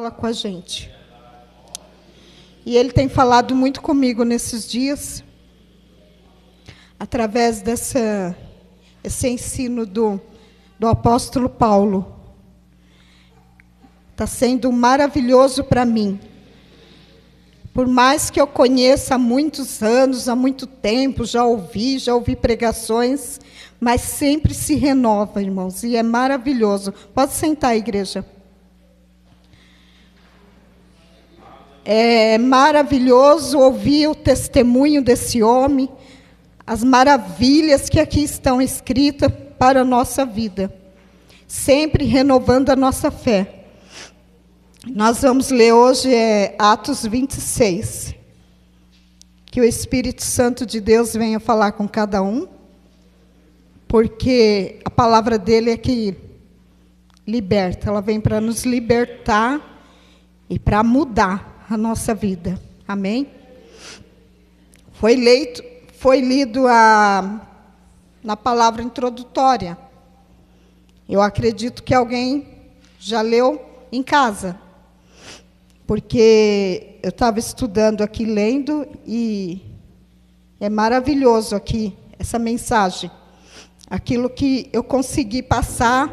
Fala com a gente. E ele tem falado muito comigo nesses dias, através esse ensino do apóstolo Paulo. Está sendo maravilhoso para mim. Por mais que eu conheça há muitos anos, há muito tempo, já ouvi pregações, mas sempre se renova, irmãos, e é maravilhoso. Pode sentar, igreja. É maravilhoso ouvir o testemunho desse homem, as maravilhas que aqui estão escritas para a nossa vida, sempre renovando a nossa fé. Nós vamos ler hoje Atos 26. Que o Espírito Santo de Deus venha falar com cada um, porque a palavra dele é que liberta, ela vem para nos libertar e para mudar a nossa vida. Amém? Foi lido na palavra introdutória. Eu acredito que alguém já leu em casa, porque eu estava estudando aqui, lendo, e é maravilhoso aqui, essa mensagem. Aquilo que eu consegui passar,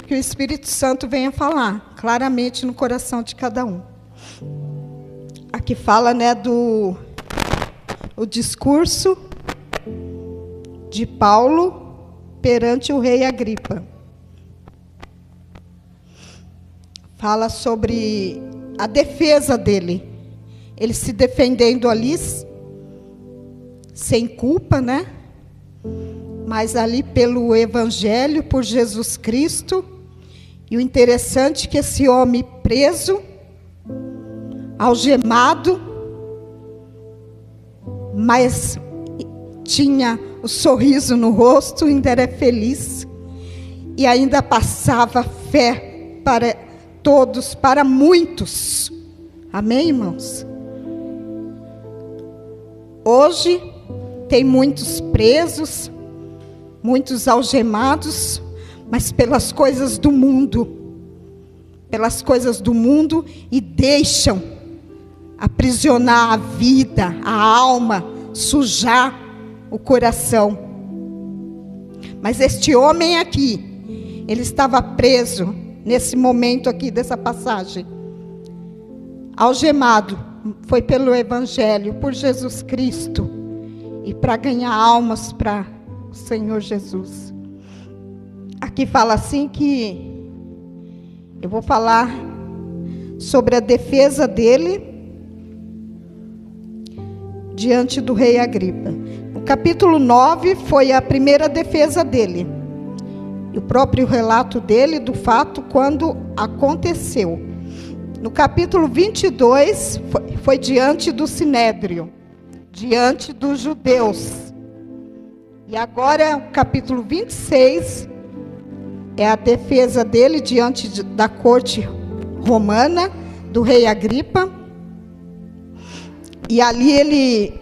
que o Espírito Santo venha falar claramente no coração de cada um. Aqui fala, o discurso de Paulo perante o rei Agripa. Fala sobre a defesa dele. Ele se defendendo ali, sem culpa, mas ali pelo Evangelho, por Jesus Cristo. E o interessante é que esse homem preso, algemado, mas tinha o sorriso no rosto, ainda era feliz, e ainda passava fé para todos, para muitos. Amém, irmãos? Hoje tem muitos presos, muitos algemados, mas pelas coisas do mundo, e deixam aprisionar a vida, a alma, sujar o coração. Mas este homem aqui, ele estava preso nesse momento aqui dessa passagem, algemado, foi pelo Evangelho, por Jesus Cristo, e para ganhar almas para o Senhor Jesus. Aqui fala assim que eu vou falar sobre a defesa dele diante do rei Agripa. No capítulo 9 foi a primeira defesa dele. O próprio relato dele, do fato, quando aconteceu. No capítulo 22, foi diante do Sinédrio, diante dos judeus. E agora, o capítulo 26, é a defesa dele diante da corte romana, do rei Agripa. E ali ele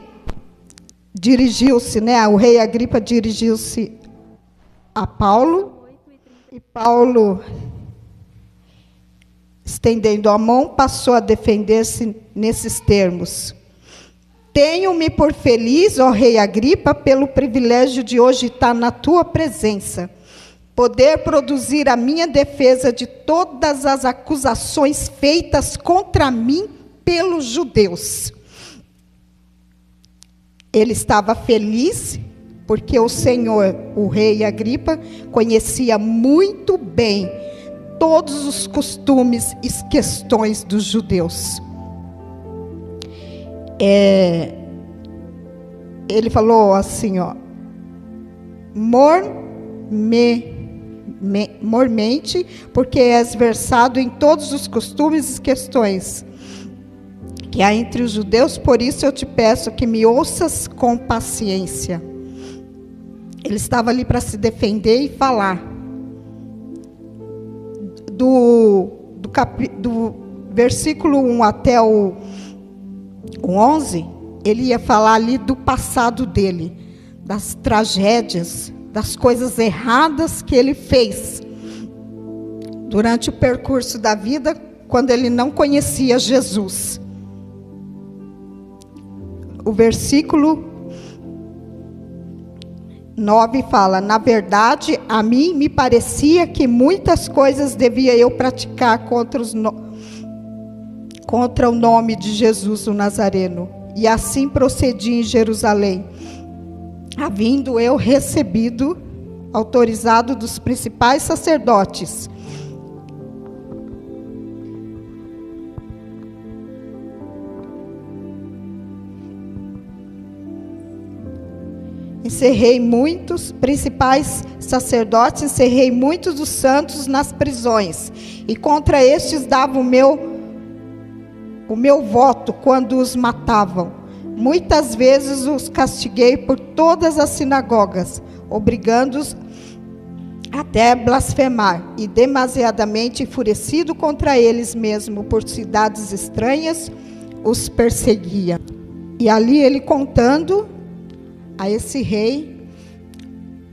dirigiu-se, o rei Agripa dirigiu-se a Paulo. E Paulo, estendendo a mão, passou a defender-se nesses termos: tenho-me por feliz, ó rei Agripa, pelo privilégio de hoje estar na tua presença, poder produzir a minha defesa de todas as acusações feitas contra mim pelos judeus. Ele estava feliz, porque o Senhor, o rei Agripa, conhecia muito bem todos os costumes e questões dos judeus. Ele falou assim, mormente, porque és versado em todos os costumes e questões que há entre os judeus, por isso eu te peço que me ouças com paciência. Ele estava ali para se defender e falar. Do versículo 1 até o 11, ele ia falar ali do passado dele, das tragédias, das coisas erradas que ele fez durante o percurso da vida, quando ele não conhecia Jesus. O versículo 9 fala: na verdade, a mim me parecia que muitas coisas devia eu praticar contra o nome de Jesus o Nazareno. E assim procedi em Jerusalém, havendo eu recebido, autorizado dos principais sacerdotes, encerrei muitos principais sacerdotes, encerrei muitos dos santos nas prisões, e contra estes dava o meu voto quando os matavam. Muitas vezes os castiguei por todas as sinagogas, obrigando-os até blasfemar, e demasiadamente enfurecido contra eles mesmo, por cidades estranhas, os perseguia. E ali ele contando a esse rei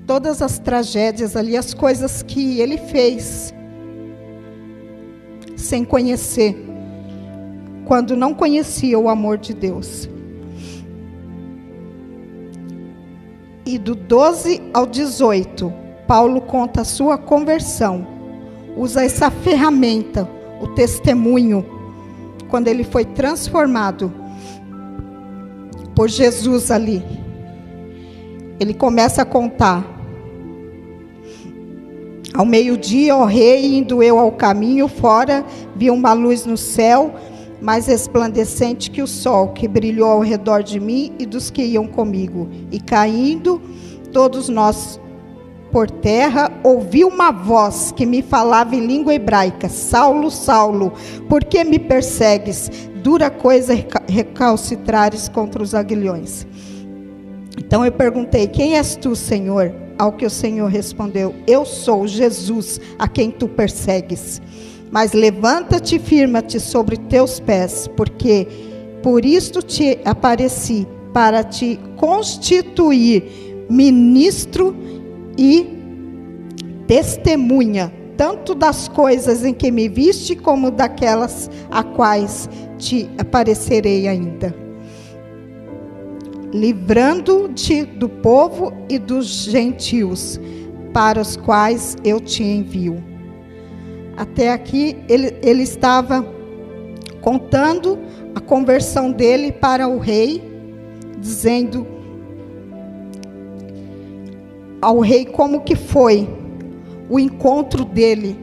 todas as tragédias ali, as coisas que ele fez sem conhecer, quando não conhecia o amor de Deus. E do 12 ao 18, Paulo conta a sua conversão, usa essa ferramenta, o testemunho, quando ele foi transformado por Jesus ali. Ele começa a contar: ao meio-dia, ó rei, indo eu ao caminho, fora vi uma luz no céu, mais resplandecente que o sol, que brilhou ao redor de mim e dos que iam comigo. E caindo todos nós por terra, ouvi uma voz que me falava em língua hebraica: Saulo, Saulo, por que me persegues? Dura coisa recalcitrares contra os aguilhões. Então eu perguntei: quem és tu, Senhor? Ao que o Senhor respondeu: eu sou Jesus, a quem tu persegues. Mas levanta-te e firma-te sobre teus pés, porque por isto te apareci, para te constituir ministro e testemunha, tanto das coisas em que me viste, como daquelas a quais te aparecerei ainda, livrando-te do povo e dos gentios, para os quais eu te envio. Até aqui ele estava contando a conversão dele para o rei, dizendo ao rei como que foi o encontro dele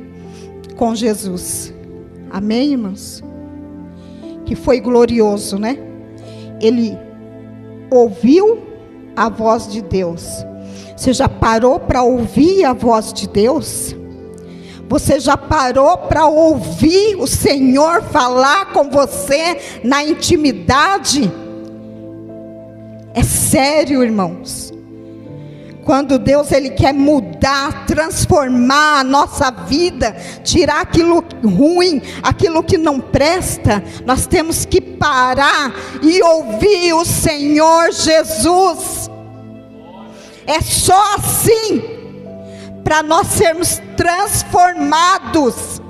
com Jesus. Amém, irmãos? Que foi glorioso, né? Ele ouviu a voz de Deus. Você já parou para ouvir a voz de Deus? Você já parou para ouvir o Senhor falar com você na intimidade? É sério, irmãos. Quando Deus ele quer mudar, transformar a nossa vida, tirar aquilo ruim, aquilo que não presta, nós temos que parar e ouvir o Senhor Jesus. É só assim para nós sermos transformados.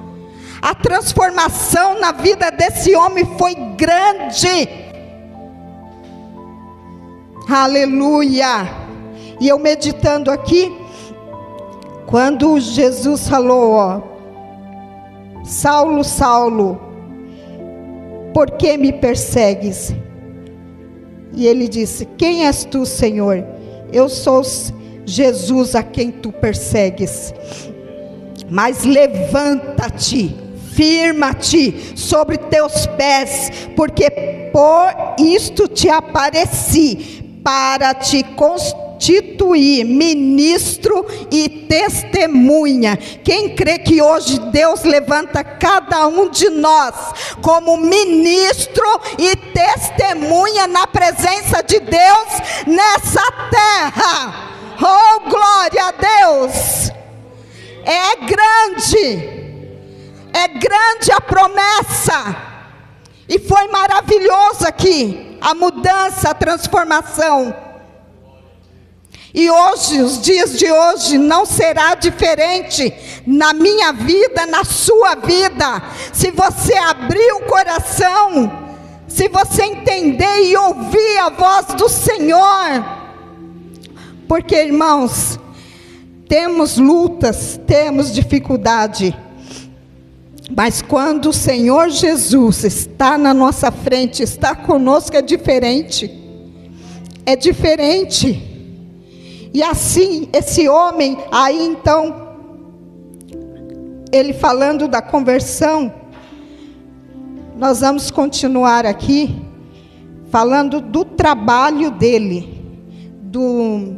A transformação na vida desse homem foi grande. Aleluia. E eu meditando aqui, quando Jesus falou, ó, Saulo, Saulo, por que me persegues? E ele disse: quem és tu, Senhor? Eu sou Jesus a quem tu persegues. Mas levanta-te, firma-te sobre teus pés, porque por isto te apareci, para te constituir ministro e testemunha. Quem crê que hoje Deus levanta cada um de nós como ministro e testemunha na presença de Deus nessa terra? Oh, glória a Deus! É grande a promessa, e foi maravilhoso aqui, a mudança, a transformação. E hoje, os dias de hoje, não será diferente na minha vida, na sua vida. Se você abrir o coração, se você entender e ouvir a voz do Senhor. Porque, irmãos, temos lutas, temos dificuldade. Mas quando o Senhor Jesus está na nossa frente, está conosco, é diferente. É diferente. E assim, esse homem, aí então, ele falando da conversão, nós vamos continuar aqui, falando do trabalho dele, do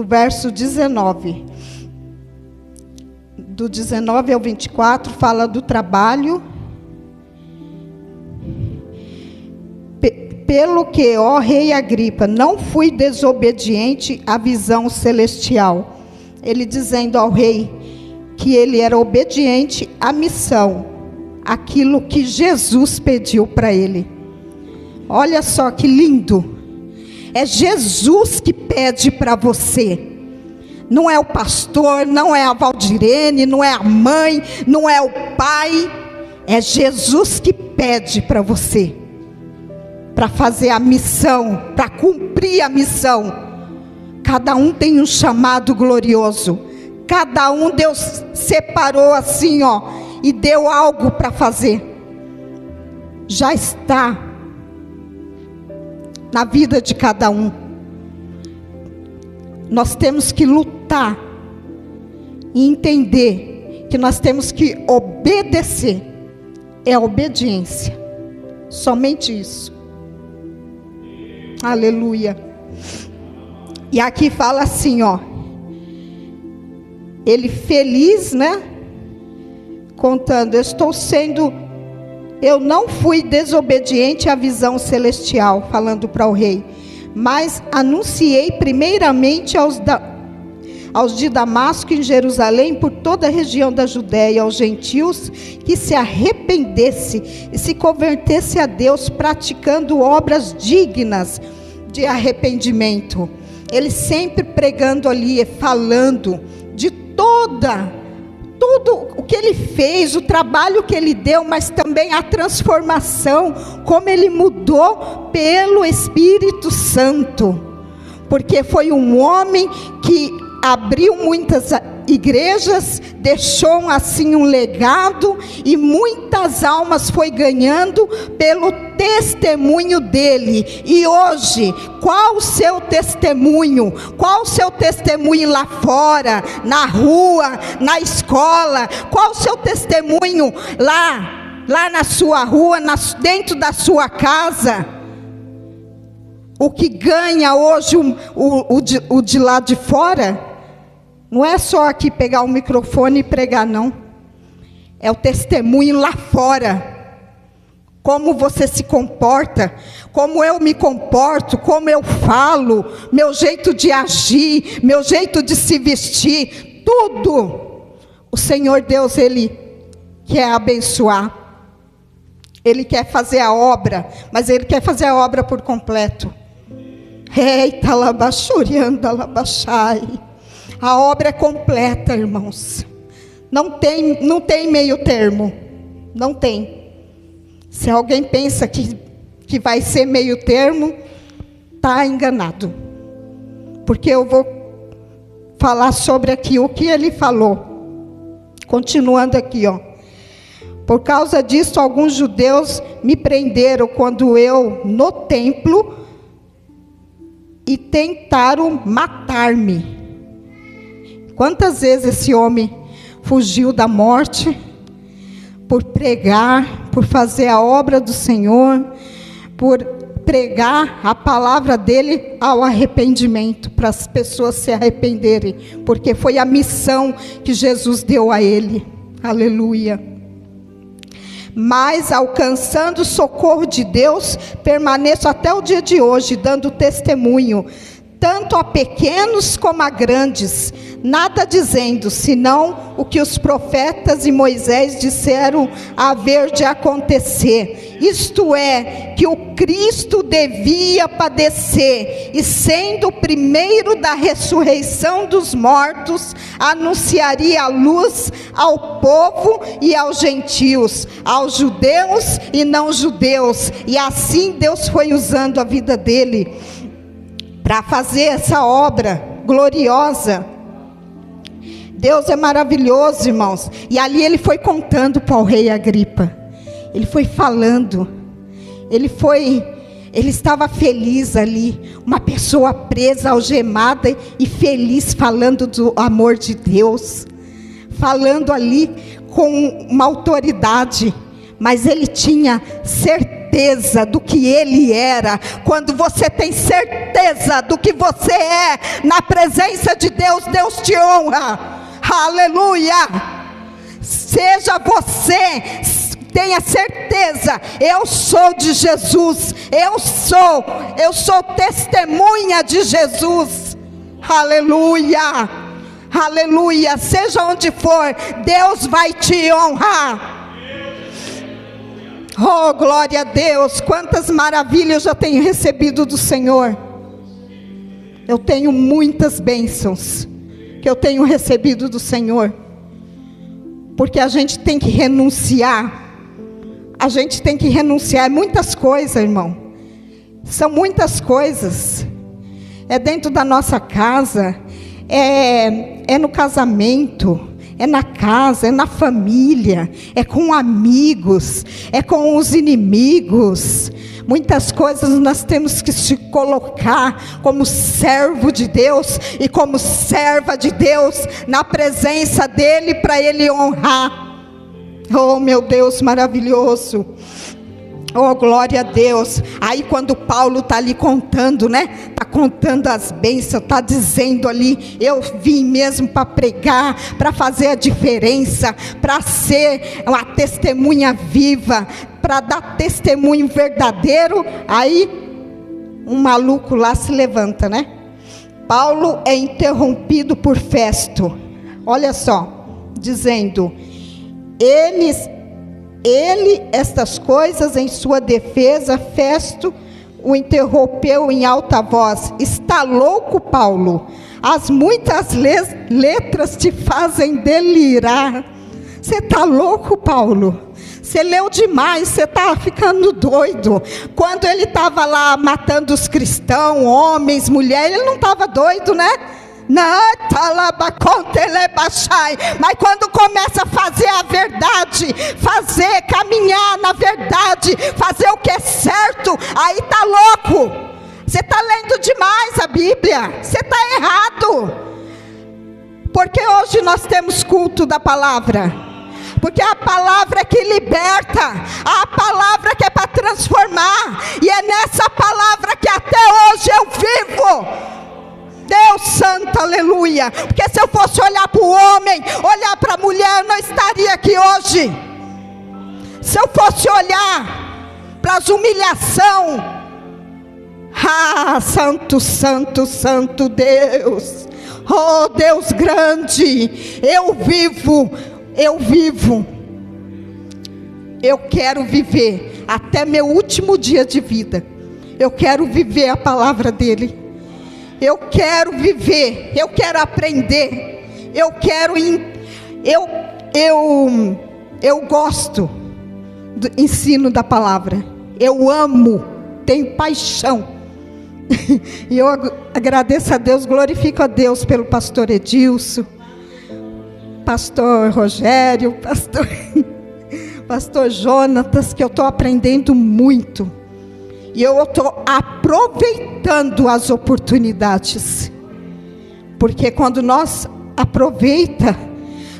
verso 19. Do 19 ao 24, fala do trabalho. Pelo que, ó rei Agripa, não fui desobediente à visão celestial. Ele dizendo ao rei que ele era obediente à missão, aquilo que Jesus pediu para ele. Olha só que lindo. É Jesus que pede para você. Não é o pastor, não é a Valdirene, não é a mãe, não é o pai. É Jesus que pede para você. Para fazer a missão, para cumprir a missão. Cada um tem um chamado glorioso. Cada um Deus separou assim, ó, e deu algo para fazer. Já está na vida de cada um. Nós temos que lutar e entender que nós temos que obedecer. É a obediência. Somente isso. Aleluia. E aqui fala assim, ó. Ele feliz, né? Contando, eu não fui desobediente à visão celestial, falando para o rei, mas anunciei primeiramente aos de Damasco e em Jerusalém, por toda a região da Judéia, aos gentios, que se arrependesse e se convertesse a Deus, praticando obras dignas de arrependimento. Ele sempre pregando ali, falando de tudo o que ele fez, o trabalho que ele deu, mas também a transformação, como ele mudou pelo Espírito Santo. Porque foi um homem que abriu muitas igrejas, deixou assim um legado, e muitas almas foi ganhando pelo testemunho dele. E hoje, qual o seu testemunho? Qual o seu testemunho lá fora, na rua, na escola? Qual o seu testemunho lá na sua rua, dentro da sua casa? O que ganha hoje o de lá de fora? Não é só aqui pegar o microfone e pregar, não. É o testemunho lá fora. Como você se comporta, como eu me comporto, como eu falo, meu jeito de agir, meu jeito de se vestir, tudo. O Senhor Deus, Ele quer abençoar. Ele quer fazer a obra, mas Ele quer fazer a obra por completo. Eita, labachurianda, labachai. A obra é completa, irmãos. Não tem meio termo. Não tem. Se alguém pensa que vai ser meio termo, está enganado. Porque eu vou falar sobre aqui o que ele falou. Continuando aqui, ó. Por causa disso, alguns judeus me prenderam quando eu, no templo, e tentaram matar-me. Quantas vezes esse homem fugiu da morte por pregar, por fazer a obra do Senhor, por pregar a palavra dele ao arrependimento, para as pessoas se arrependerem, porque foi a missão que Jesus deu a ele. Aleluia. Mas, alcançando o socorro de Deus, permaneço até o dia de hoje, dando testemunho, tanto a pequenos como a grandes, nada dizendo, senão o que os profetas e Moisés disseram haver de acontecer. Isto é, que o Cristo devia padecer, e sendo o primeiro da ressurreição dos mortos, anunciaria a luz ao povo e aos gentios, aos judeus e não judeus. E assim Deus foi usando a vida dele para fazer essa obra gloriosa. Deus é maravilhoso, irmãos. E ali ele foi contando para o rei Agripa. Ele foi falando. Ele estava feliz ali. Uma pessoa presa, algemada e feliz, falando do amor de Deus. Falando ali com uma autoridade. Mas ele tinha certeza do que ele era. Quando você tem certeza do que você é na presença de Deus, Deus te honra. Aleluia! Seja você, tenha certeza, eu sou de Jesus, eu sou testemunha de Jesus. Aleluia! Aleluia! Seja onde for, Deus vai te honrar. Oh, glória a Deus! Quantas maravilhas eu já tenho recebido do Senhor. Eu tenho muitas bênçãos que eu tenho recebido do Senhor, porque a gente tem que renunciar, muitas coisas, irmão, são muitas coisas, é dentro da nossa casa, é no casamento, é na casa, é na família, é com amigos, é com os inimigos. Muitas coisas nós temos que se colocar como servo de Deus e como serva de Deus na presença dEle, para Ele honrar. Oh, meu Deus maravilhoso! Oh, glória a Deus! Aí quando Paulo está ali contando, né? Está contando as bênçãos, está dizendo ali, eu vim mesmo para pregar, para fazer a diferença, para ser uma testemunha viva, para dar testemunho verdadeiro. Aí um maluco lá se levanta, né? Paulo é interrompido por Festo. Olha só, dizendo, estas coisas em sua defesa, Festo o interrompeu em alta voz. Está louco, Paulo? As muitas letras te fazem delirar. Você está louco, Paulo? Você leu demais, você está ficando doido. Quando ele estava lá matando os cristãos, homens, mulheres, ele não estava doido, né? Mas quando começa a fazer a verdade, caminhar na verdade, fazer o que é certo, aí está louco. Você está lendo demais a Bíblia, você está errado. Porque hoje nós temos culto da palavra, porque a palavra é que liberta, a palavra que é para transformar, e é nessa palavra que até hoje eu vivo. Deus santo, aleluia. Porque se eu fosse olhar para o homem, olhar para a mulher, eu não estaria aqui hoje. Se eu fosse olhar para as humilhações, santo, santo, santo Deus, oh Deus grande, eu quero viver até meu último dia de vida. Eu quero viver a palavra dele. Eu quero viver, eu quero aprender, eu gosto do ensino da palavra, eu amo, tenho paixão, e eu agradeço a Deus, glorifico a Deus pelo pastor Edilson, pastor Rogério, pastor Jonatas, que eu estou aprendendo muito. E eu estou aproveitando as oportunidades. Porque quando nós aproveitamos,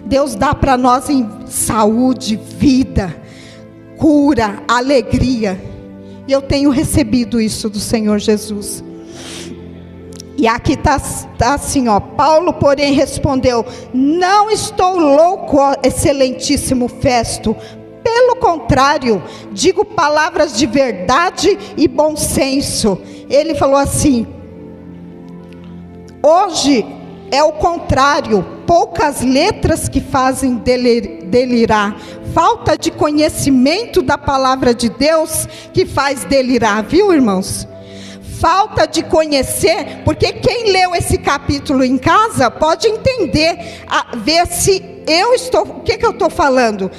Deus dá para nós em saúde, vida, cura, alegria. E eu tenho recebido isso do Senhor Jesus. E aqui está assim, ó. Paulo, porém, respondeu: não estou louco, ó excelentíssimo Festo. Pelo contrário, digo palavras de verdade e bom senso. Ele falou assim: Hoje é o contrário, poucas letras que fazem delirar, falta de conhecimento da palavra de Deus que faz delirar, viu, irmãos? Falta de conhecer, porque quem leu esse capítulo em casa pode entender, ver se o que eu estou falando.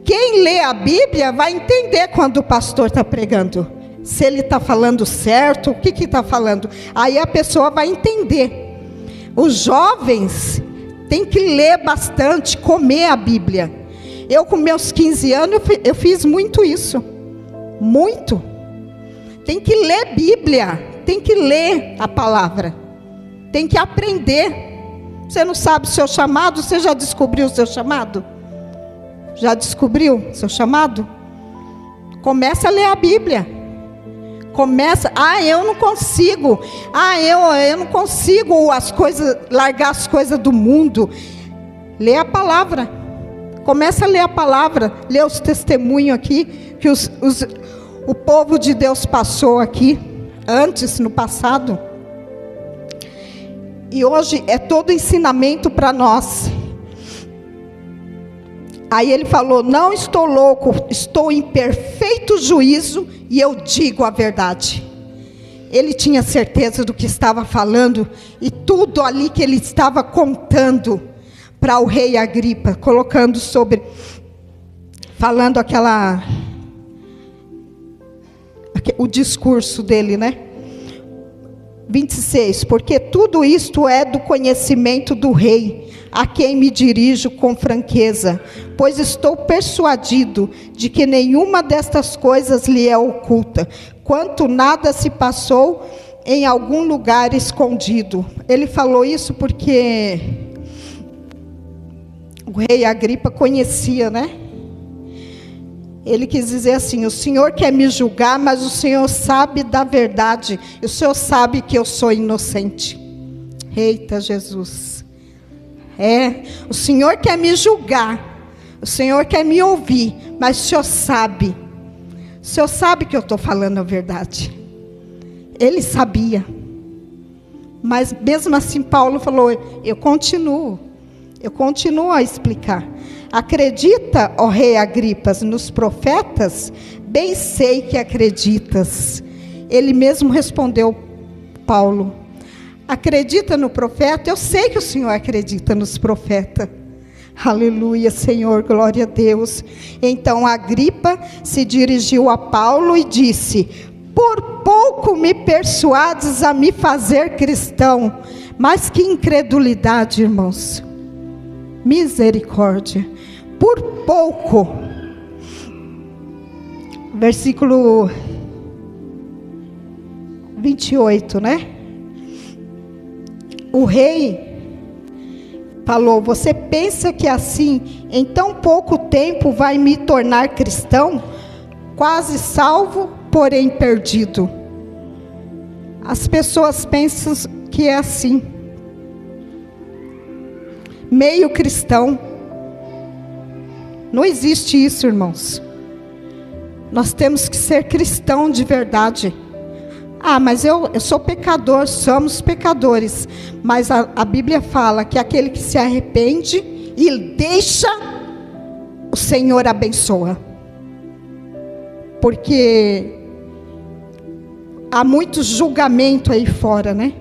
Quem lê a Bíblia vai entender quando o pastor está pregando, se ele está falando certo, o que está falando. Aí a pessoa vai entender. Os jovens têm que ler bastante, comer a Bíblia. Eu com meus 15 anos, eu fiz muito isso. Muito. Tem que ler Bíblia, tem que ler a palavra. Tem que aprender. Você não sabe o seu chamado? Você já descobriu o seu chamado? Já descobriu seu chamado? Começa a ler a Bíblia. Começa, eu não consigo. Eu não consigo largar as coisas do mundo. Lê a palavra. Começa a ler a palavra. Lê os testemunhos aqui que o povo de Deus passou aqui antes, no passado. E hoje é todo ensinamento para nós. Aí ele falou: não estou louco, estou em perfeito juízo e eu digo a verdade. Ele tinha certeza do que estava falando e tudo ali que ele estava contando para o rei Agripa, falando o discurso dele, né? 26, porque tudo isto é do conhecimento do rei, a quem me dirijo com franqueza, pois estou persuadido de que nenhuma destas coisas lhe é oculta, quanto nada se passou em algum lugar escondido. Ele falou isso porque o rei Agripa conhecia, né? Ele quis dizer assim: o Senhor quer me julgar, mas o Senhor sabe da verdade. O Senhor sabe que eu sou inocente. Eita Jesus. O Senhor quer me julgar. O Senhor quer me ouvir, mas o Senhor sabe. O Senhor sabe que eu estou falando a verdade. Ele sabia. Mas mesmo assim Paulo falou: eu continuo a explicar. Acredita, ó rei Agripas, nos profetas? Bem sei que acreditas. Ele mesmo respondeu, Paulo: acredita no profeta? Eu sei que o Senhor acredita nos profetas. Aleluia, Senhor, glória a Deus. Então Agripa se dirigiu a Paulo e disse: por pouco me persuades a me fazer cristão. Mas que incredulidade, irmãos. Misericórdia. Por pouco. Versículo 28, né? O rei falou: você pensa que assim, em tão pouco tempo, vai me tornar cristão? Quase salvo, porém perdido. As pessoas pensam que é assim. Meio cristão. Não existe isso, irmãos. Nós temos que ser cristão de verdade. Mas eu sou pecador, somos pecadores. Mas a Bíblia fala que aquele que se arrepende e deixa, o Senhor abençoa. Porque há muito julgamento aí fora, né?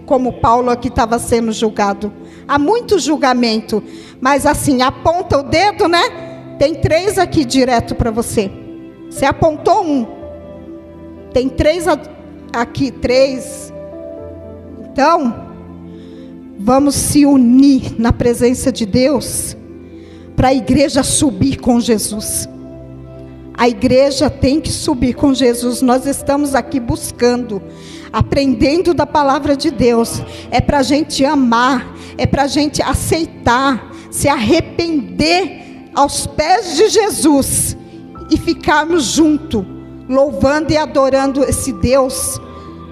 Como Paulo aqui estava sendo julgado. Há muito julgamento. Mas assim, aponta o dedo, né? Tem 3 aqui direto para você. Você apontou 1. Tem 3 aqui, 3. Então, vamos se unir na presença de Deus para a igreja subir com Jesus. A igreja tem que subir com Jesus. Nós estamos aqui buscando, aprendendo da palavra de Deus. É para a gente amar, é para a gente aceitar, se arrepender aos pés de Jesus e ficarmos juntos, louvando e adorando esse Deus.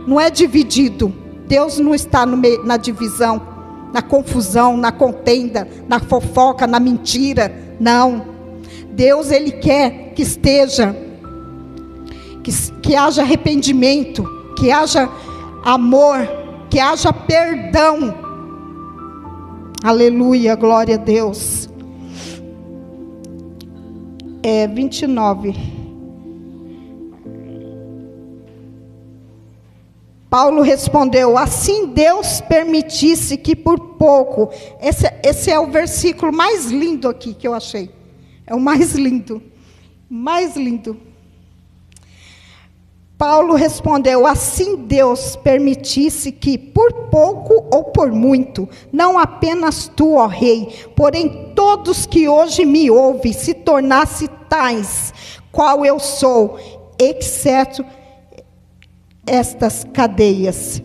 Não é dividido. Deus não está no meio, na divisão, na confusão, na contenda, na fofoca, na mentira. Não. Deus, Ele quer que esteja, que haja arrependimento, que haja amor, que haja perdão. Aleluia, glória a Deus. 29. Paulo respondeu: assim Deus permitisse que por pouco. Esse é o versículo mais lindo aqui que eu achei. É o mais lindo. Mais lindo. Paulo respondeu: assim Deus permitisse que por pouco ou por muito, não apenas tu, ó rei, porém todos que hoje me ouvem, se tornasse tais qual eu sou, exceto estas cadeias.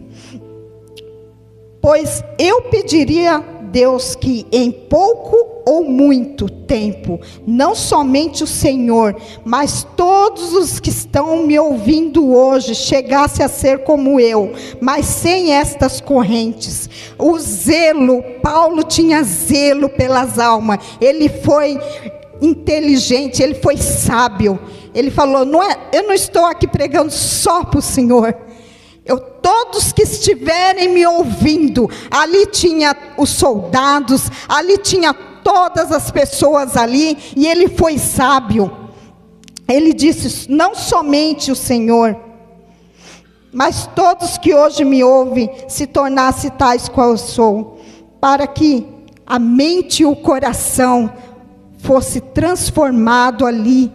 Pois eu pediria a Deus que em pouco ou muito tempo, não somente o Senhor, mas todos os que estão me ouvindo hoje, chegasse a ser como eu, mas sem estas correntes. O zelo, Paulo tinha zelo pelas almas, ele foi inteligente, ele foi sábio. Ele falou: eu não estou aqui pregando só para o Senhor. Todos que estiverem me ouvindo, ali tinha os soldados, ali tinha todas as pessoas ali, e ele foi sábio. Ele disse: não somente o Senhor, mas todos que hoje me ouvem, se tornassem tais qual eu sou, para que a mente e o coração fosse transformado ali,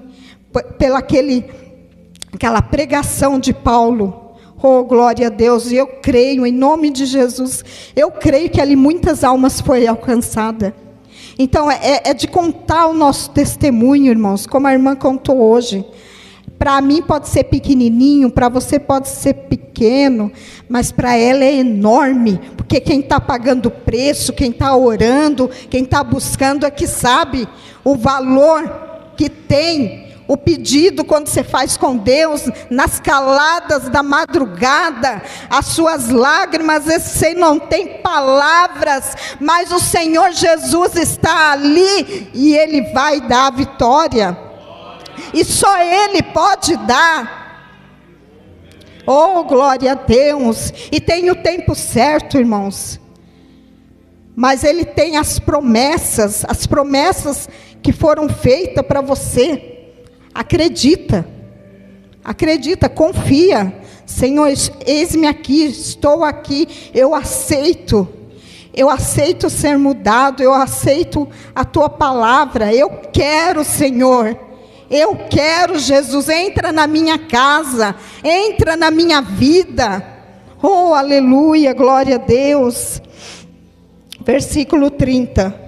pela aquela pregação de Paulo. Oh, glória a Deus. E eu creio, em nome de Jesus, eu creio que ali muitas almas foram alcançadas. Então é de contar o nosso testemunho, irmãos, como a irmã contou hoje. Para mim pode ser pequenininho, para você pode ser pequeno, mas para ela é enorme, porque quem está pagando o preço, quem está orando, quem está buscando é que sabe o valor que tem o pedido quando você faz com Deus, nas caladas da madrugada, as suas lágrimas, você não tem palavras, mas o Senhor Jesus está ali e Ele vai dar a vitória. E só Ele pode dar. Oh, glória a Deus. E tem o tempo certo, irmãos. Mas Ele tem as promessas que foram feitas para você. Acredita, confia. Senhor, eis-me aqui, estou aqui, eu aceito ser mudado, eu aceito a Tua palavra, eu quero, Senhor, eu quero, Jesus, entra na minha casa, entra na minha vida. Oh, aleluia, glória a Deus. Versículo 30.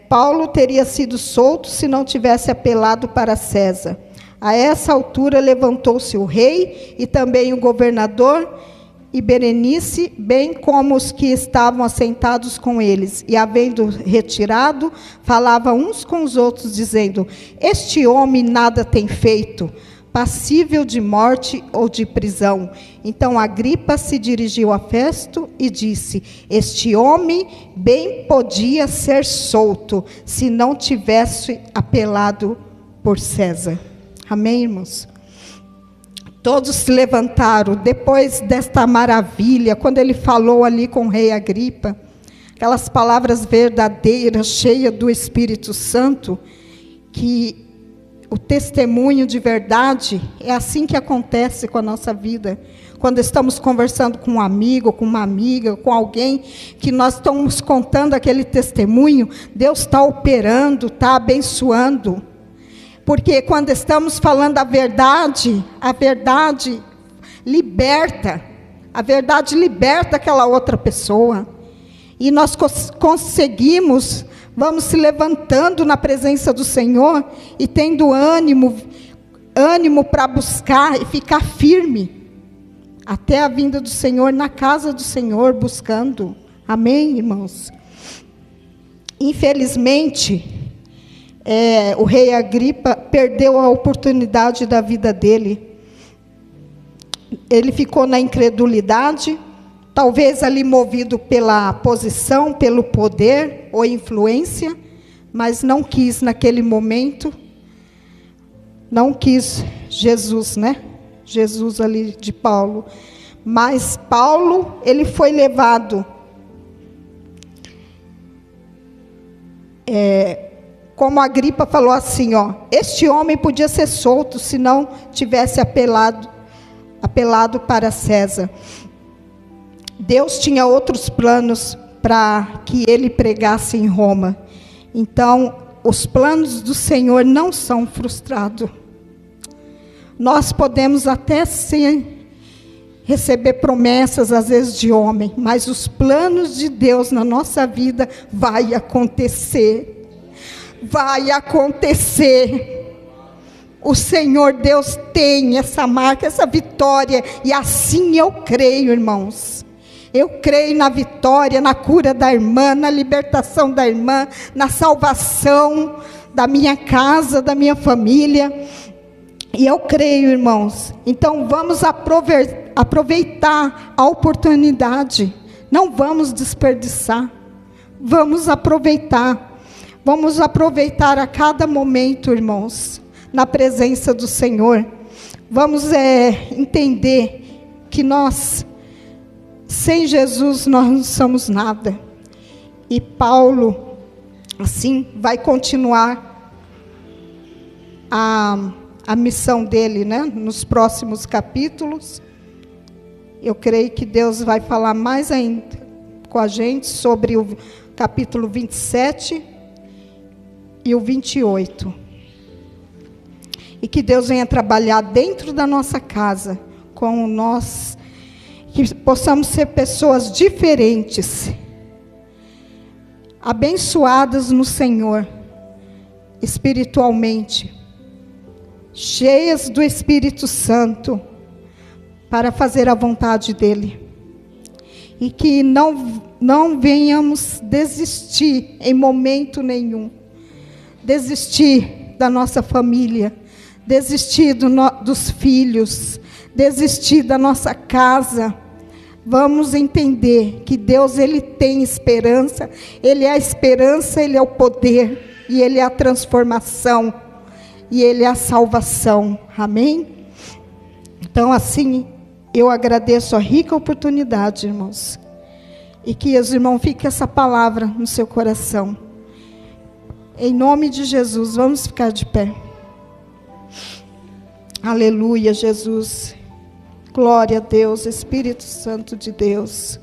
Paulo teria sido solto se não tivesse apelado para César. A essa altura levantou-se o rei e também o governador e Berenice, bem como os que estavam assentados com eles, e havendo retirado, falavam uns com os outros, dizendo: este homem nada tem feito, passível de morte ou de prisão. Então Agripa se dirigiu a Festo e disse: este homem bem podia ser solto, se não tivesse apelado por César. Amém, irmãos? Todos se levantaram, depois desta maravilha, quando ele falou ali com o rei Agripa, aquelas palavras verdadeiras, cheias do Espírito Santo, que o testemunho de verdade, é assim que acontece com a nossa vida. Quando estamos conversando com um amigo, com uma amiga, com alguém, que nós estamos contando aquele testemunho, Deus está operando, está abençoando. Porque quando estamos falando a verdade liberta. A verdade liberta aquela outra pessoa. E nós conseguimos, vamos se levantando na presença do Senhor e tendo ânimo para buscar e ficar firme até a vinda do Senhor, na casa do Senhor, buscando. Amém, irmãos? Infelizmente, o rei Agripa perdeu a oportunidade da vida dele. Ele ficou na incredulidade, talvez ali movido pela posição, pelo poder ou influência, mas não quis naquele momento, não quis Jesus, né? Jesus ali de Paulo. Mas Paulo, ele foi levado, como Agripa falou assim, este homem podia ser solto se não tivesse apelado para César. Deus tinha outros planos para que ele pregasse em Roma. Então, os planos do Senhor não são frustrados. Nós podemos até receber promessas, às vezes, de homem, mas os planos de Deus na nossa vida vai acontecer. Vai acontecer. O Senhor Deus tem essa marca, essa vitória, e assim eu creio, irmãos. Eu creio na vitória, na cura da irmã, na libertação da irmã, na salvação da minha casa, da minha família. E eu creio, irmãos. Então vamos aproveitar a oportunidade. Não vamos desperdiçar. Vamos aproveitar. Vamos aproveitar a cada momento, irmãos, na presença do Senhor. Vamos entender que nós, sem Jesus, nós não somos nada. E Paulo, assim, vai continuar a missão dele, né? Nos próximos capítulos. Eu creio que Deus vai falar mais ainda com a gente sobre o capítulo 27 e o 28. E que Deus venha trabalhar dentro da nossa casa, com nós, que possamos ser pessoas diferentes, abençoadas no Senhor, espiritualmente, cheias do Espírito Santo, para fazer a vontade dEle. E que não venhamos desistir em momento nenhum. Desistir da nossa família, desistir dos filhos, desistir da nossa casa. Vamos entender que Deus, Ele tem esperança, Ele é a esperança, Ele é o poder, e Ele é a transformação, e Ele é a salvação. Amém? Então, assim, eu agradeço a rica oportunidade, irmãos, e que os irmãos fiquem essa palavra no seu coração. Em nome de Jesus, vamos ficar de pé. Aleluia, Jesus. Glória a Deus, Espírito Santo de Deus.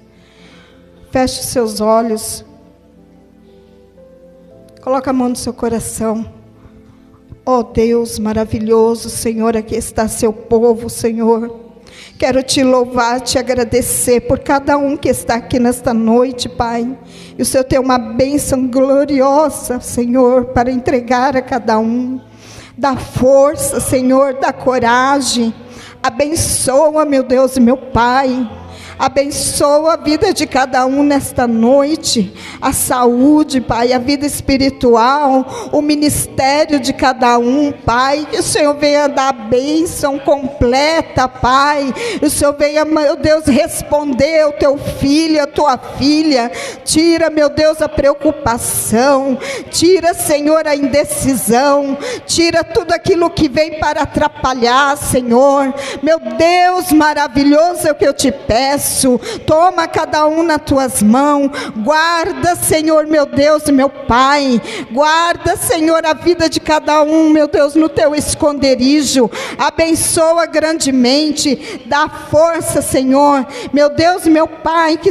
Feche os seus olhos. Coloca a mão no seu coração. Oh Deus maravilhoso, Senhor, aqui está seu povo, Senhor. Quero te louvar, te agradecer por cada um que está aqui nesta noite, Pai. E o Senhor tem uma bênção gloriosa, Senhor, para entregar a cada um. Dá força, Senhor, dá coragem. Abençoa, meu Deus e meu Pai. Abençoa a vida de cada um nesta noite, a saúde, Pai, a vida espiritual, o ministério de cada um, Pai. Que o Senhor venha dar a bênção completa, Pai. O Senhor venha, meu Deus, responder ao teu filho, a tua filha. Tira, meu Deus, a preocupação. Tira, Senhor, a indecisão. Tira tudo aquilo que vem para atrapalhar, Senhor. Meu Deus maravilhoso, é o que eu te peço. Toma cada um nas tuas mãos. Guarda, Senhor, meu Deus e meu Pai. Guarda, Senhor, a vida de cada um, meu Deus, no teu esconderijo. Abençoa grandemente. Dá força, Senhor, meu Deus e meu Pai, que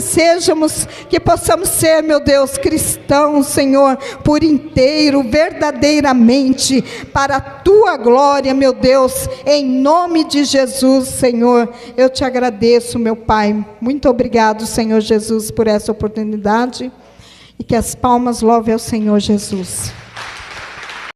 possamos ser, meu Deus, cristãos, Senhor, por inteiro, verdadeiramente, para a tua glória, meu Deus, em nome de Jesus, Senhor. Eu te agradeço, meu Pai. Muito obrigado, Senhor Jesus, por essa oportunidade. E que as palmas louvem ao Senhor Jesus.